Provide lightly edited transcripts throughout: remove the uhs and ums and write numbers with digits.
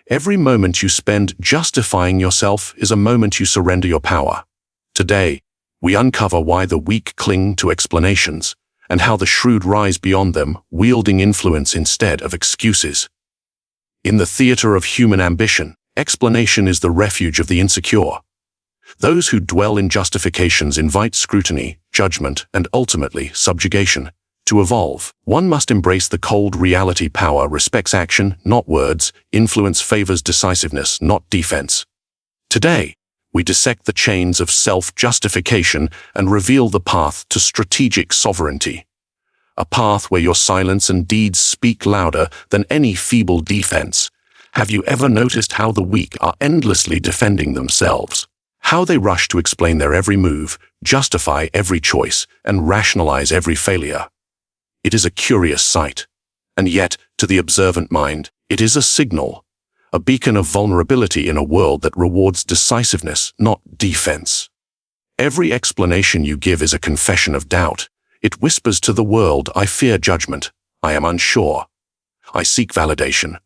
Every moment you spend justifying yourself is a moment you surrender your power. Today, we uncover why the weak cling to explanations and how the shrewd rise beyond them, wielding influence instead of excuses. In the theater of human ambition, explanation is the refuge of the insecure. Those who dwell in justifications invite scrutiny, judgment, and ultimately subjugation. To evolve, one must embrace the cold reality. Power respects action, not words. Influence favors decisiveness, not defense. Today, we dissect the chains of self-justification and reveal the path to strategic sovereignty. A path where your silence and deeds speak louder than any feeble defense. Have you ever noticed how the weak are endlessly defending themselves? How they rush to explain their every move, justify every choice, and rationalize every failure? It is a curious sight. And yet, to the observant mind, it is a signal, a beacon of vulnerability in a world that rewards decisiveness, not defense. Every explanation you give is a confession of doubt. It whispers to the world, I fear judgment, I am unsure, I seek validation.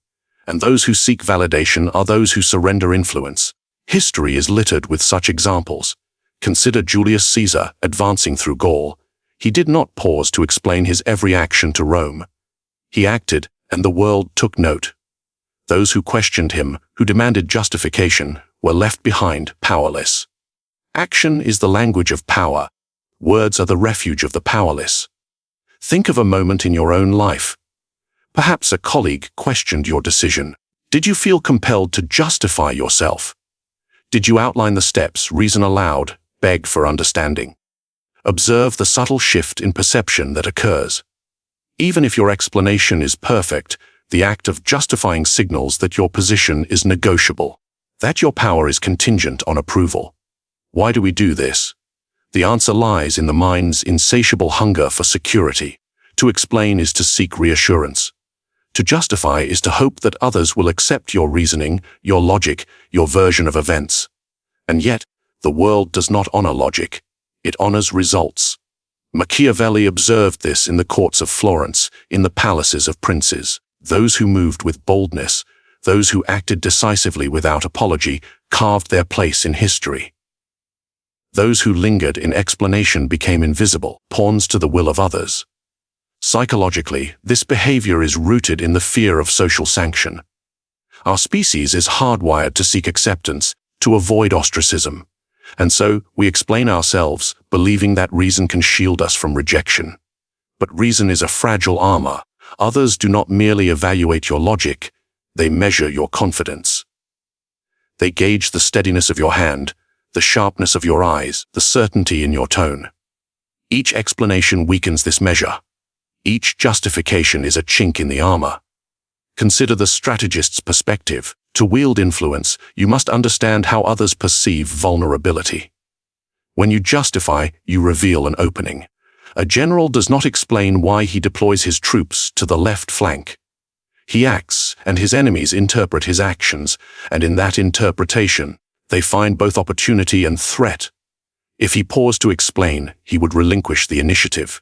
And those who seek validation are those who surrender influence. History is littered with such examples. Consider Julius Caesar advancing through Gaul. He did not pause to explain his every action to Rome. He acted, and the world took note. Those who questioned him, who demanded justification, were left behind, powerless. Action is the language of power. Words are the refuge of the powerless. Think of a moment in your own life. Perhaps a colleague questioned your decision. Did you feel compelled to justify yourself? Did you outline the steps, reason aloud, beg for understanding? Observe the subtle shift in perception that occurs. Even if your explanation is perfect, the act of justifying signals that your position is negotiable, that your power is contingent on approval. Why do we do this? The answer lies in the mind's insatiable hunger for security. To explain is to seek reassurance. To justify is to hope that others will accept your reasoning, your logic, your version of events. And yet, the world does not honor logic. It honors results. Machiavelli observed this in the courts of Florence, in the palaces of princes. Those who moved with boldness, those who acted decisively without apology, carved their place in history. Those who lingered in explanation became invisible, pawns to the will of others. Psychologically, this behavior is rooted in the fear of social sanction. Our species is hardwired to seek acceptance, to avoid ostracism. And so, we explain ourselves, believing that reason can shield us from rejection. But reason is a fragile armor. Others do not merely evaluate your logic, they measure your confidence. They gauge the steadiness of your hand, the sharpness of your eyes, the certainty in your tone. Each explanation weakens this measure. Each justification is a chink in the armor. Consider the strategist's perspective. To wield influence, you must understand how others perceive vulnerability. When you justify, you reveal an opening. A general does not explain why he deploys his troops to the left flank. He acts, and his enemies interpret his actions, and in that interpretation, they find both opportunity and threat. If he paused to explain, he would relinquish the initiative.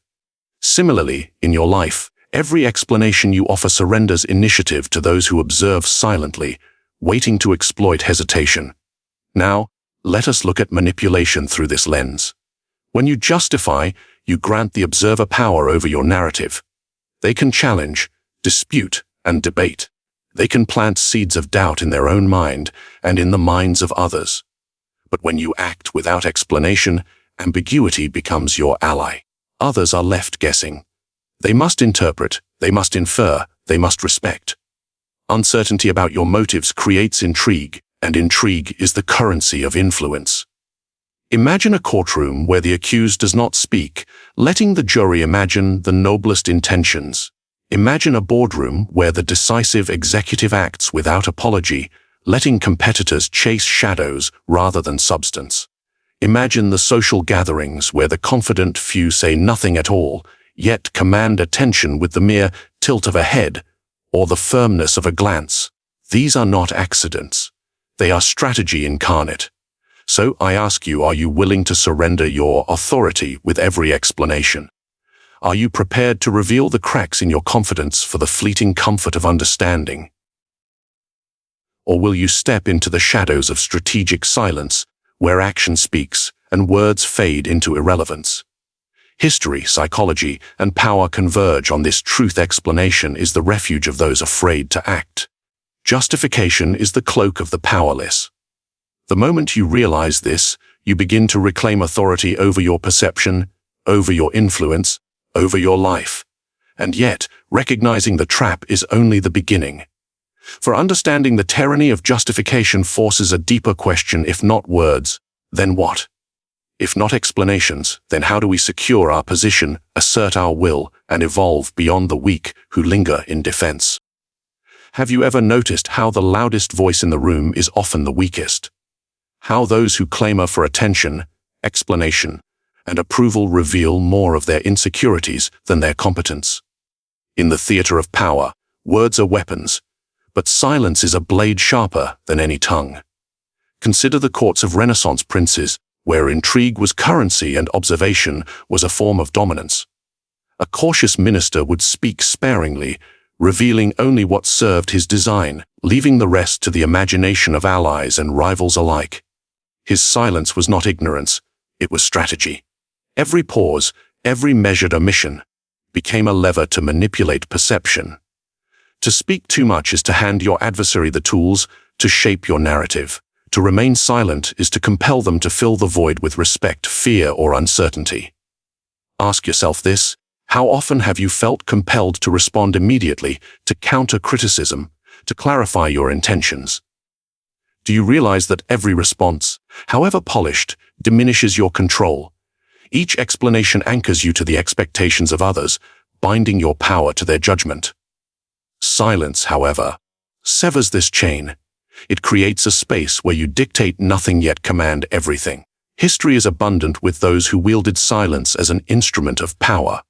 Similarly, in your life, every explanation you offer surrenders initiative to those who observe silently, waiting to exploit hesitation. Now, let us look at manipulation through this lens. When you justify, you grant the observer power over your narrative. They can challenge, dispute, and debate. They can plant seeds of doubt in their own mind and in the minds of others. But when you act without explanation, ambiguity becomes your ally. Others are left guessing. They must interpret, they must infer, they must respect. Uncertainty about your motives creates intrigue, and intrigue is the currency of influence. Imagine a courtroom where the accused does not speak, letting the jury imagine the noblest intentions. Imagine a boardroom where the decisive executive acts without apology, letting competitors chase shadows rather than substance. Imagine the social gatherings where the confident few say nothing at all, yet command attention with the mere tilt of a head or the firmness of a glance. These are not accidents. They are strategy incarnate. So I ask you, are you willing to surrender your authority with every explanation? Are you prepared to reveal the cracks in your confidence for the fleeting comfort of understanding? Or will you step into the shadows of strategic silence, where action speaks and words fade into irrelevance? History, psychology, and power converge on this truth. Explanation is the refuge of those afraid to act. Justification is the cloak of the powerless. The moment you realize this, you begin to reclaim authority over your perception, over your influence, over your life. And yet, recognizing the trap is only the beginning. For understanding the tyranny of justification forces a deeper question: if not words, then what? If not explanations, then how do we secure our position, assert our will, and evolve beyond the weak who linger in defense? Have you ever noticed how the loudest voice in the room is often the weakest? How those who clamor for attention, explanation, and approval reveal more of their insecurities than their competence? In the theater of power, words are weapons, but silence is a blade sharper than any tongue. Consider the courts of Renaissance princes, where intrigue was currency and observation was a form of dominance. A cautious minister would speak sparingly, revealing only what served his design, leaving the rest to the imagination of allies and rivals alike. His silence was not ignorance, it was strategy. Every pause, every measured omission, became a lever to manipulate perception. To speak too much is to hand your adversary the tools to shape your narrative. To remain silent is to compel them to fill the void with respect, fear, or uncertainty. Ask yourself this: how often have you felt compelled to respond immediately, to counter criticism, to clarify your intentions? Do you realize that every response, however polished, diminishes your control? Each explanation anchors you to the expectations of others, binding your power to their judgment. Silence, however, severs this chain. It creates a space where you dictate nothing yet command everything. History is abundant with those who wielded silence as an instrument of power.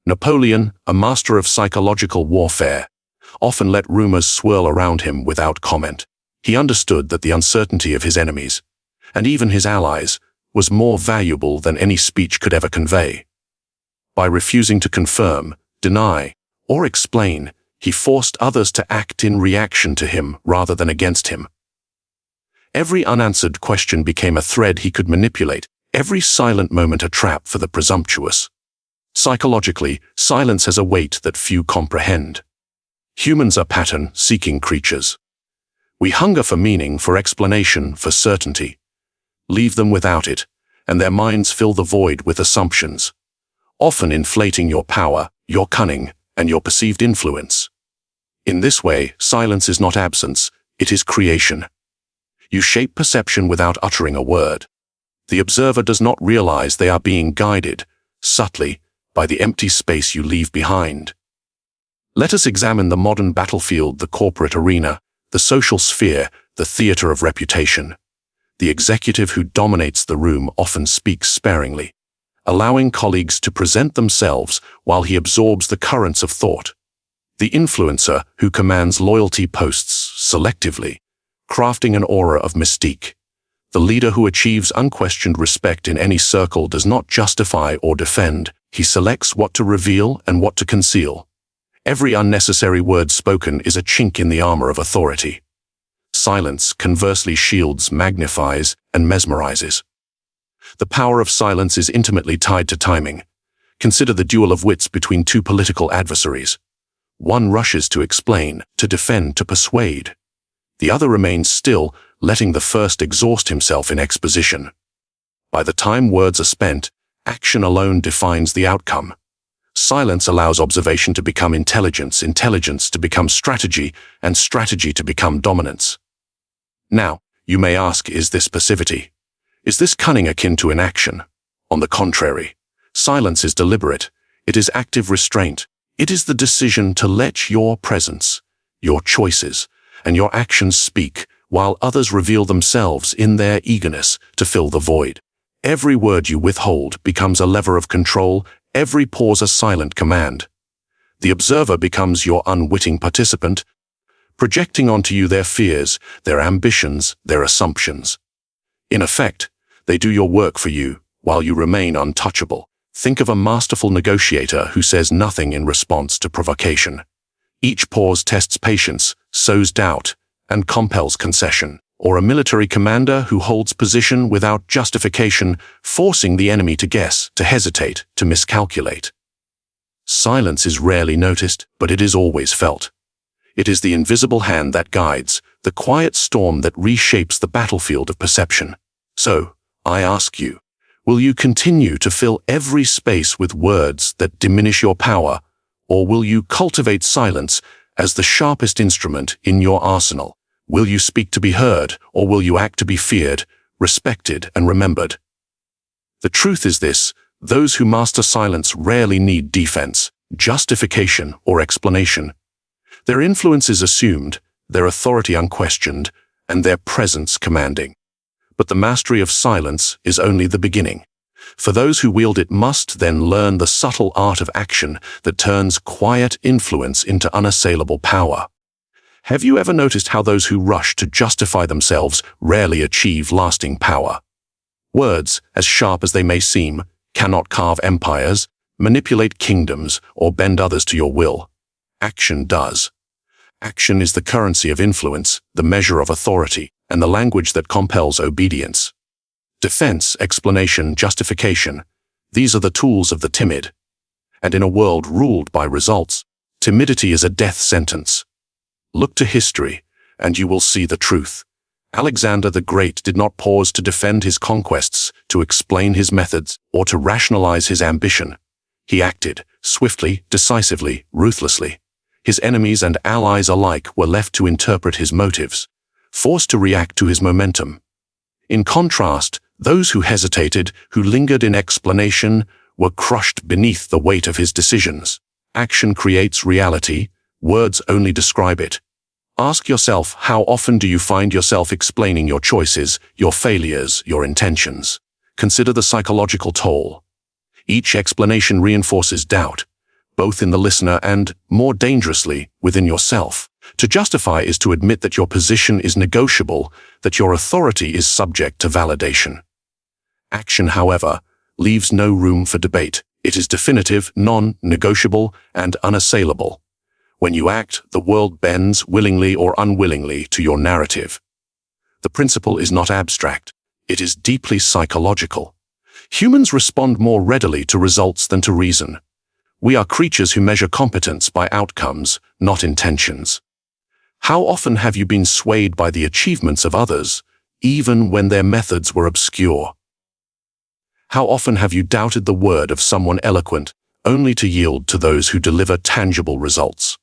Napoleon, a master of psychological warfare, often let rumors swirl around him without comment. He understood that the uncertainty of his enemies, and even his allies, was more valuable than any speech could ever convey. By refusing to confirm, deny, or explain, he forced others to act in reaction to him rather than against him. Every unanswered question became a thread he could manipulate, every silent moment a trap for the presumptuous. Psychologically, silence has a weight that few comprehend. Humans are pattern-seeking creatures. We hunger for meaning, for explanation, for certainty. Leave them without it, and their minds fill the void with assumptions, often inflating your power, your cunning, and your perceived influence. In this way, silence is not absence, it is creation. You shape perception without uttering a word. The observer does not realize they are being guided, subtly, by the empty space you leave behind. Let us examine the modern battlefield, the corporate arena, the social sphere, the theater of reputation. The executive who dominates the room often speaks sparingly, allowing colleagues to present themselves while he absorbs the currents of thought. The influencer who commands loyalty posts selectively, crafting an aura of mystique. The leader who achieves unquestioned respect in any circle does not justify or defend, he selects what to reveal and what to conceal. Every unnecessary word spoken is a chink in the armor of authority. Silence, conversely, shields, magnifies, and mesmerizes. The power of silence is intimately tied to timing. Consider the duel of wits between two political adversaries. One rushes to explain, to defend, to persuade. The other remains still, letting the first exhaust himself in exposition. By the time words are spent, action alone defines the outcome. Silence allows observation to become intelligence, intelligence to become strategy, and strategy to become dominance. Now, you may ask, is this passivity? Is this cunning akin to inaction? On the contrary, silence is deliberate. It is active restraint. It is the decision to let your presence, your choices, and your actions speak, while others reveal themselves in their eagerness to fill the void. Every word you withhold becomes a lever of control, every pause a silent command. The observer becomes your unwitting participant, projecting onto you their fears, their ambitions, their assumptions. In effect, they do your work for you, while you remain untouchable. Think of a masterful negotiator who says nothing in response to provocation. Each pause tests patience, sows doubt, and compels concession, or a military commander who holds position without justification, forcing the enemy to guess, to hesitate, to miscalculate. Silence is rarely noticed, but it is always felt. It is the invisible hand that guides, the quiet storm that reshapes the battlefield of perception. So, I ask you, will you continue to fill every space with words that diminish your power, or will you cultivate silence as the sharpest instrument in your arsenal? Will you speak to be heard, or will you act to be feared, respected, and remembered? The truth is this: those who master silence rarely need defense, justification, or explanation. Their influence is assumed, their authority unquestioned, and their presence commanding. But the mastery of silence is only the beginning. For those who wield it must then learn the subtle art of action that turns quiet influence into unassailable power. Have you ever noticed how those who rush to justify themselves rarely achieve lasting power? Words, as sharp as they may seem, cannot carve empires, manipulate kingdoms, or bend others to your will. Action does. Action is the currency of influence, the measure of authority, and the language that compels obedience. Defense, explanation, justification, these are the tools of the timid. And in a world ruled by results, timidity is a death sentence. Look to history, and you will see the truth. Alexander the Great did not pause to defend his conquests, to explain his methods, or to rationalize his ambition. He acted, swiftly, decisively, ruthlessly. His enemies and allies alike were left to interpret his motives, forced to react to his momentum. In contrast, those who hesitated, who lingered in explanation, were crushed beneath the weight of his decisions. Action creates reality, words only describe it. Ask yourself, how often do you find yourself explaining your choices, your failures, your intentions? Consider the psychological toll. Each explanation reinforces doubt, both in the listener and, more dangerously, within yourself. To justify is to admit that your position is negotiable, that your authority is subject to validation. Action, however, leaves no room for debate. It is definitive, non-negotiable, and unassailable. When you act, the world bends, willingly or unwillingly, to your narrative. The principle is not abstract. It is deeply psychological. Humans respond more readily to results than to reason. We are creatures who measure competence by outcomes, not intentions. How often have you been swayed by the achievements of others, even when their methods were obscure? How often have you doubted the word of someone eloquent, only to yield to those who deliver tangible results?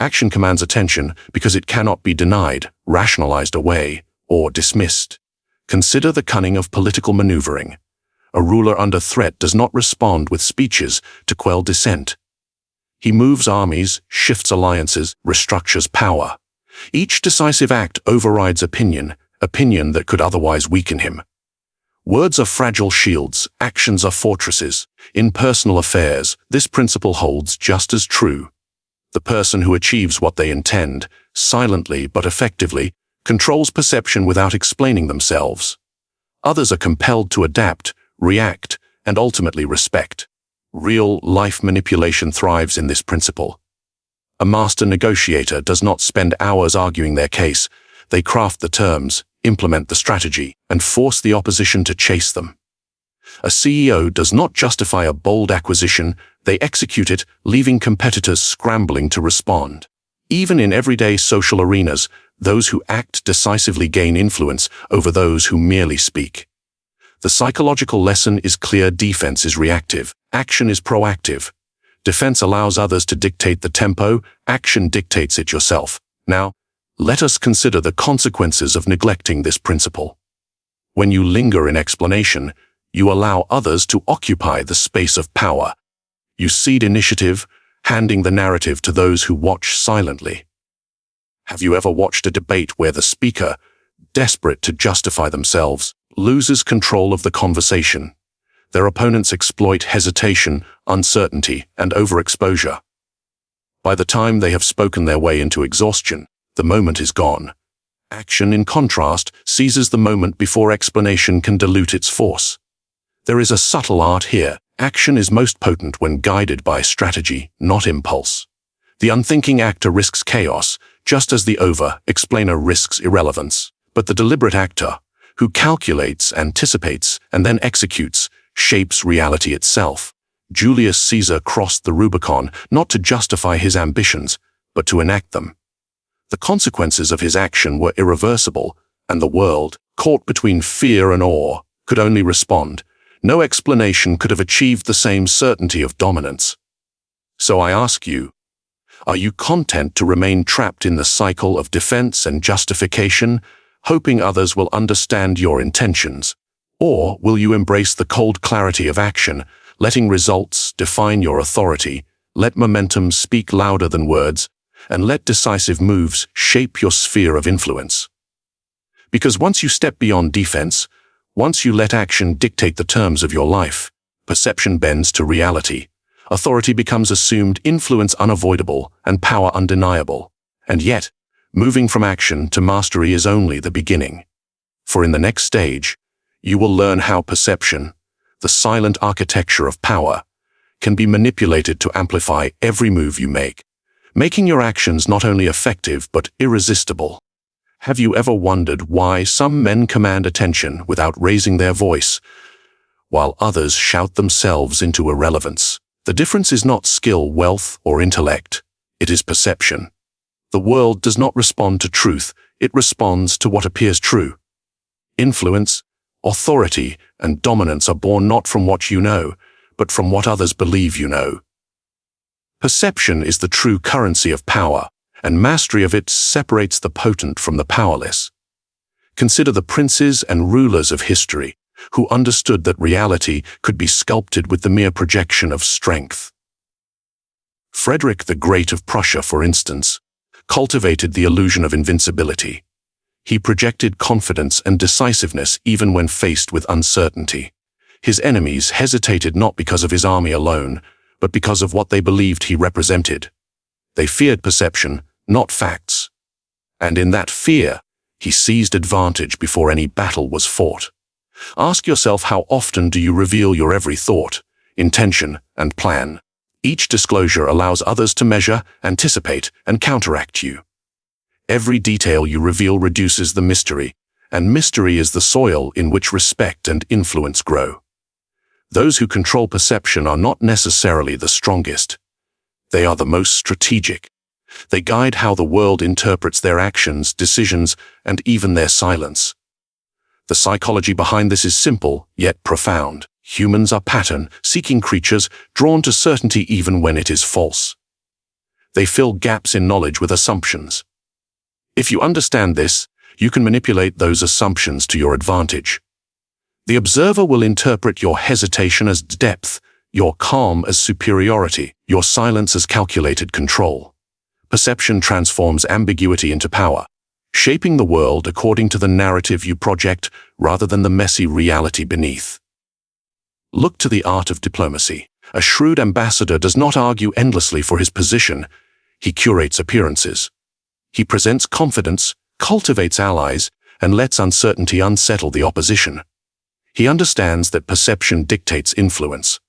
Action commands attention because it cannot be denied, rationalized away, or dismissed. Consider the cunning of political maneuvering. A ruler under threat does not respond with speeches to quell dissent. He moves armies, shifts alliances, restructures power. Each decisive act overrides opinion that could otherwise weaken him. Words are fragile shields, actions are fortresses. In personal affairs, this principle holds just as true. The person who achieves what they intend, silently but effectively, controls perception without explaining themselves. Others are compelled to adapt, react, and ultimately respect. Real-life manipulation thrives in this principle. A master negotiator does not spend hours arguing their case. They craft the terms, implement the strategy, and force the opposition to chase them. A CEO does not justify a bold acquisition, they execute it, leaving competitors scrambling to respond. Even in everyday social arenas, those who act decisively gain influence over those who merely speak. The psychological lesson is clear: defense is reactive, action is proactive. Defense allows others to dictate the tempo, action dictates it yourself. Now, let us consider the consequences of neglecting this principle. When you linger in explanation, you allow others to occupy the space of power. You cede initiative, handing the narrative to those who watch silently. Have you ever watched a debate where the speaker, desperate to justify themselves, loses control of the conversation? Their opponents exploit hesitation, uncertainty, and overexposure. By the time they have spoken their way into exhaustion, the moment is gone. Action, in contrast, seizes the moment before explanation can dilute its force. There is a subtle art here. Action is most potent when guided by strategy, not impulse. The unthinking actor risks chaos, just as the over-explainer risks irrelevance. But the deliberate actor, who calculates, anticipates, and then executes, shapes reality itself. Julius Caesar crossed the Rubicon not to justify his ambitions, but to enact them. The consequences of his action were irreversible, and the world, caught between fear and awe, could only respond. No explanation could have achieved the same certainty of dominance. So I ask you, are you content to remain trapped in the cycle of defense and justification, hoping others will understand your intentions? Or will you embrace the cold clarity of action, letting results define your authority, let momentum speak louder than words, and let decisive moves shape your sphere of influence? Because once you step beyond defense, once you let action dictate the terms of your life, perception bends to reality. Authority becomes assumed, influence unavoidable, and power undeniable. And yet, moving from action to mastery is only the beginning. For in the next stage, you will learn how perception, the silent architecture of power, can be manipulated to amplify every move you make, making your actions not only effective but irresistible. Have you ever wondered why some men command attention without raising their voice, while others shout themselves into irrelevance? The difference is not skill, wealth, or intellect. It is perception. The world does not respond to truth. It responds to what appears true. Influence, authority, and dominance are born not from what you know, but from what others believe you know. Perception is the true currency of power, and mastery of it separates the potent from the powerless. Consider the princes and rulers of history, who understood that reality could be sculpted with the mere projection of strength. Frederick the Great of Prussia, for instance, cultivated the illusion of invincibility. He projected confidence and decisiveness even when faced with uncertainty. His enemies hesitated not because of his army alone, but because of what they believed he represented. They feared perception, not facts. And in that fear, he seized advantage before any battle was fought. Ask yourself, how often do you reveal your every thought, intention, and plan? Each disclosure allows others to measure, anticipate, and counteract you. Every detail you reveal reduces the mystery, and mystery is the soil in which respect and influence grow. Those who control perception are not necessarily the strongest. They are the most strategic. They guide how the world interprets their actions, decisions, and even their silence. The psychology behind this is simple, yet profound. Humans are pattern-seeking creatures, drawn to certainty even when it is false. They fill gaps in knowledge with assumptions. If you understand this, you can manipulate those assumptions to your advantage. The observer will interpret your hesitation as depth, your calm as superiority, your silence as calculated control. Perception transforms ambiguity into power, shaping the world according to the narrative you project rather than the messy reality beneath. Look to the art of diplomacy. A shrewd ambassador does not argue endlessly for his position. He curates appearances. He presents confidence, cultivates allies, and lets uncertainty unsettle the opposition. He understands that perception dictates influence.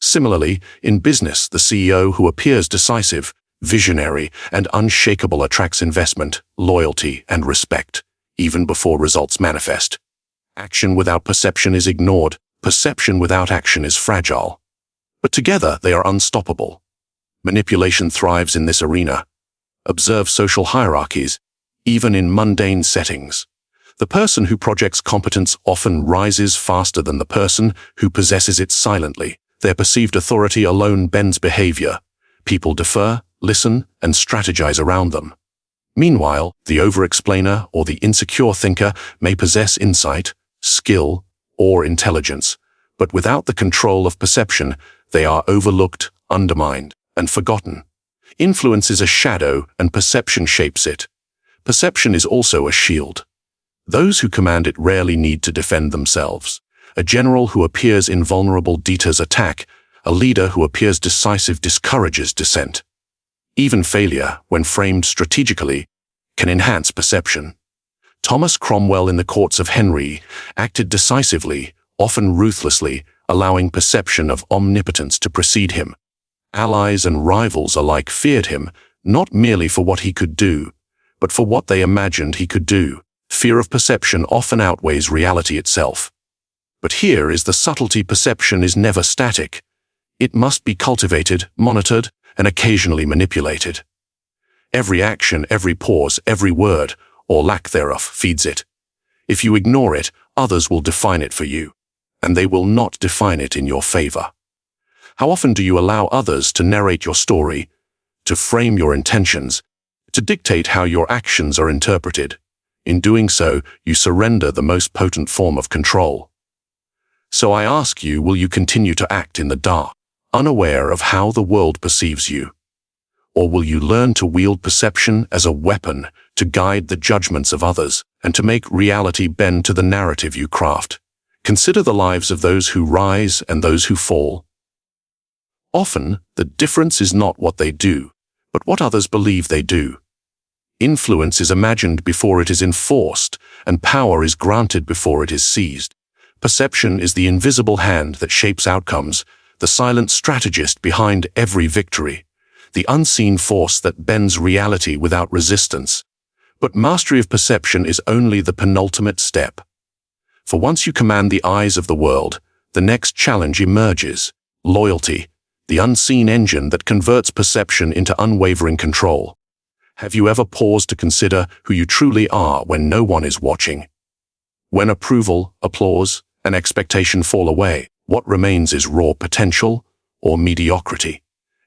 Similarly, in business, the CEO who appears decisive, visionary, and unshakable attracts investment, loyalty, and respect, even before results manifest. Action without perception is ignored. Perception without action is fragile. But together they are unstoppable. Manipulation thrives in this arena. Observe social hierarchies, even in mundane settings. The person who projects competence often rises faster than the person who possesses it silently. Their perceived authority alone bends behavior. People defer, listen, and strategize around them. Meanwhile, the over-explainer or the insecure thinker may possess insight, skill, or intelligence, but without the control of perception, they are overlooked, undermined, and forgotten. Influence is a shadow, and perception shapes it. Perception is also a shield. Those who command it rarely need to defend themselves. A general who appears invulnerable deters attack. A leader who appears decisive discourages dissent. Even failure, when framed strategically, can enhance perception. Thomas Cromwell in the courts of Henry acted decisively, often ruthlessly, allowing perception of omnipotence to precede him. Allies and rivals alike feared him, not merely for what he could do, but for what they imagined he could do. Fear of perception often outweighs reality itself. But here is the subtlety: perception is never static. It must be cultivated, monitored, and occasionally manipulated. Every action, every pause, every word, or lack thereof, feeds it. If you ignore it, others will define it for you, and they will not define it in your favor. How often do you allow others to narrate your story, to frame your intentions, to dictate how your actions are interpreted? In doing so, you surrender the most potent form of control. So I ask you, will you continue to act in the dark, unaware of how the world perceives you? Or will you learn to wield perception as a weapon to guide the judgments of others and to make reality bend to the narrative you craft? Consider the lives of those who rise and those who fall. Often, the difference is not what they do, but what others believe they do. Influence is imagined before it is enforced, and power is granted before it is seized. Perception is the invisible hand that shapes outcomes, the silent strategist behind every victory, the unseen force that bends reality without resistance. But mastery of perception is only the penultimate step. For once you command the eyes of the world, the next challenge emerges: loyalty, the unseen engine that converts perception into unwavering control. Have you ever paused to consider who you truly are when no one is watching? When approval, applause, and expectation fall away, what remains is raw potential or mediocrity.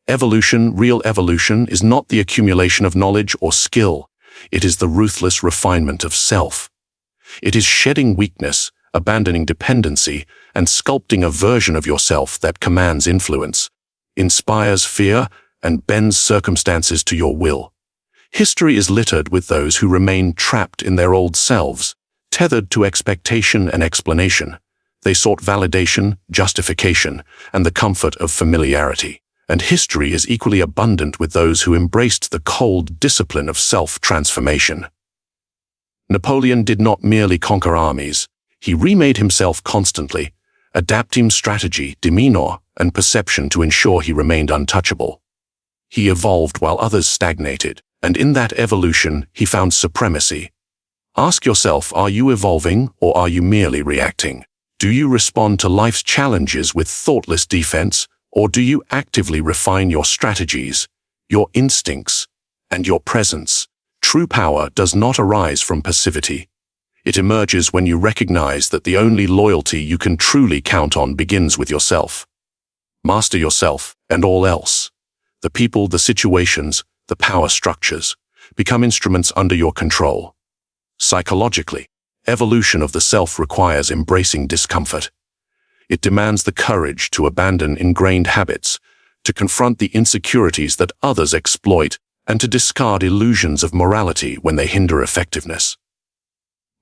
Evolution, real evolution, is not the accumulation of knowledge or skill. It is the ruthless refinement of self. It is shedding weakness, abandoning dependency, and sculpting a version of yourself that commands influence, inspires fear, and bends circumstances to your will. History is littered with those who remain trapped in their old selves, tethered to expectation and explanation. They sought validation, justification, and the comfort of familiarity. And history is equally abundant with those who embraced the cold discipline of self-transformation. Napoleon did not merely conquer armies. He remade himself constantly, adapting strategy, demeanor, and perception to ensure he remained untouchable. He evolved while others stagnated, and in that evolution, he found supremacy. Ask yourself, are you evolving or are you merely reacting? Do you respond to life's challenges with thoughtless defense, or do you actively refine your strategies, your instincts, and your presence? True power does not arise from passivity. It emerges when you recognize that the only loyalty you can truly count on begins with yourself. Master yourself, and all else. The people, the situations, the power structures, become instruments under your control. Psychologically, evolution of the self requires embracing discomfort. It demands the courage to abandon ingrained habits, to confront the insecurities that others exploit, and to discard illusions of morality when they hinder effectiveness.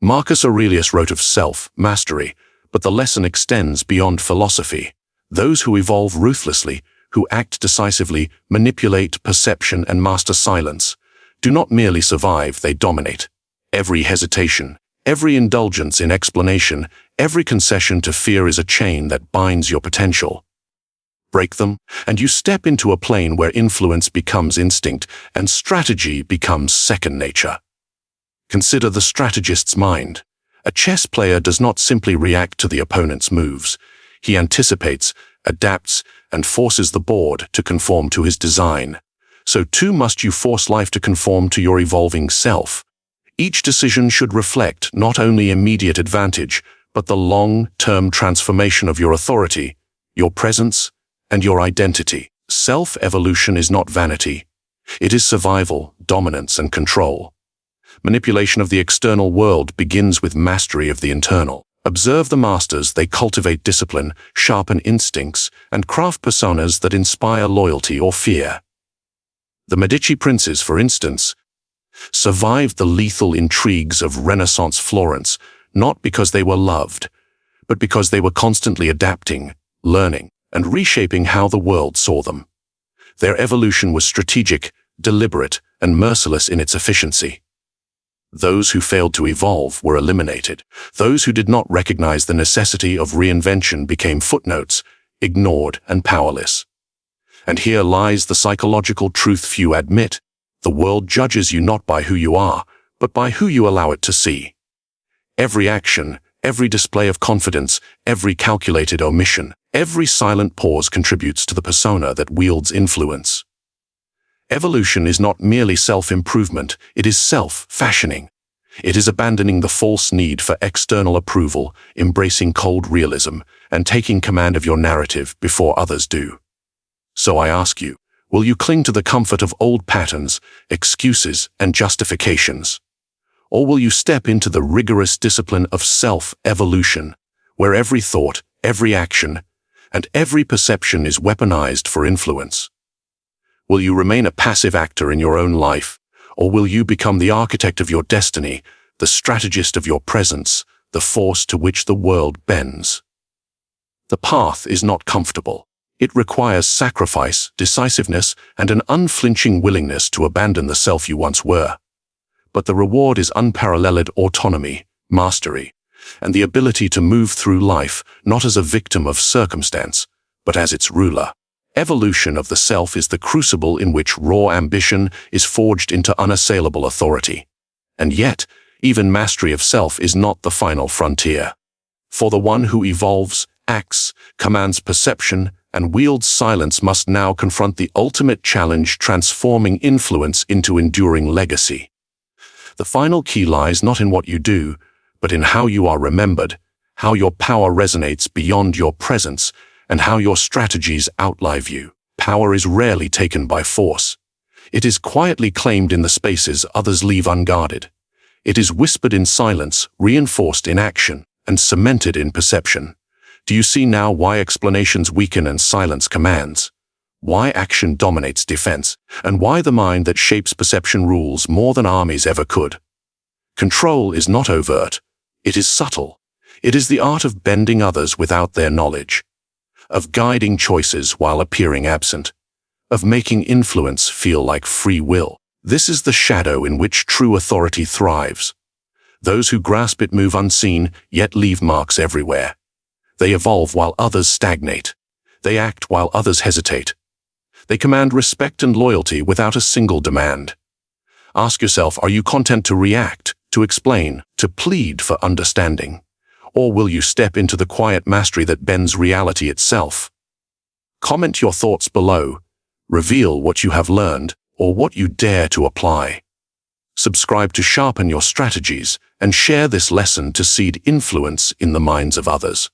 Marcus Aurelius wrote of self-mastery, but the lesson extends beyond philosophy. Those who evolve ruthlessly, who act decisively, manipulate perception, and master silence, do not merely survive, they dominate. Every hesitation, every indulgence in explanation, every concession to fear is a chain that binds your potential. Break them, and you step into a plane where influence becomes instinct and strategy becomes second nature. Consider the strategist's mind. A chess player does not simply react to the opponent's moves. He anticipates, adapts, and forces the board to conform to his design. So too must you force life to conform to your evolving self. Each decision should reflect not only immediate advantage, but the long-term transformation of your authority, your presence, and your identity. Self-evolution is not vanity. It is survival, dominance, and control. Manipulation of the external world begins with mastery of the internal. Observe the masters. They cultivate discipline, sharpen instincts, and craft personas that inspire loyalty or fear. The Medici princes, for instance, survived the lethal intrigues of Renaissance Florence, not because they were loved, but because they were constantly adapting, learning, and reshaping how the world saw them. Their evolution was strategic, deliberate, and merciless in its efficiency. Those who failed to evolve were eliminated. Those who did not recognize the necessity of reinvention became footnotes, ignored, and powerless. And here lies the psychological truth few admit. The world judges you not by who you are, but by who you allow it to see. Every action, every display of confidence, every calculated omission, every silent pause contributes to the persona that wields influence. Evolution is not merely self-improvement, it is self-fashioning. It is abandoning the false need for external approval, embracing cold realism, and taking command of your narrative before others do. So I ask you, will you cling to the comfort of old patterns, excuses, and justifications? Or will you step into the rigorous discipline of self-evolution, where every thought, every action, and every perception is weaponized for influence? Will you remain a passive actor in your own life, or will you become the architect of your destiny, the strategist of your presence, the force to which the world bends? The path is not comfortable. It requires sacrifice, decisiveness, and an unflinching willingness to abandon the self you once were. But the reward is unparalleled autonomy, mastery, and the ability to move through life not as a victim of circumstance, but as its ruler. Evolution of the self is the crucible in which raw ambition is forged into unassailable authority. And yet, even mastery of self is not the final frontier. For the one who evolves, acts, commands perception, and wields silence must now confront the ultimate challenge, transforming influence into enduring legacy. The final key lies not in what you do, but in how you are remembered, how your power resonates beyond your presence, and how your strategies outlive you. Power is rarely taken by force. It is quietly claimed in the spaces others leave unguarded. It is whispered in silence, reinforced in action, and cemented in perception. Do you see now why explanations weaken and silence commands? Why action dominates defense, and why the mind that shapes perception rules more than armies ever could? Control is not overt. It is subtle. It is the art of bending others without their knowledge, of guiding choices while appearing absent, of making influence feel like free will. This is the shadow in which true authority thrives. Those who grasp it move unseen, yet leave marks everywhere. They evolve while others stagnate. They act while others hesitate. They command respect and loyalty without a single demand. Ask yourself, are you content to react, to explain, to plead for understanding? Or will you step into the quiet mastery that bends reality itself? Comment your thoughts below. Reveal what you have learned or what you dare to apply. Subscribe to sharpen your strategies and share this lesson to seed influence in the minds of others.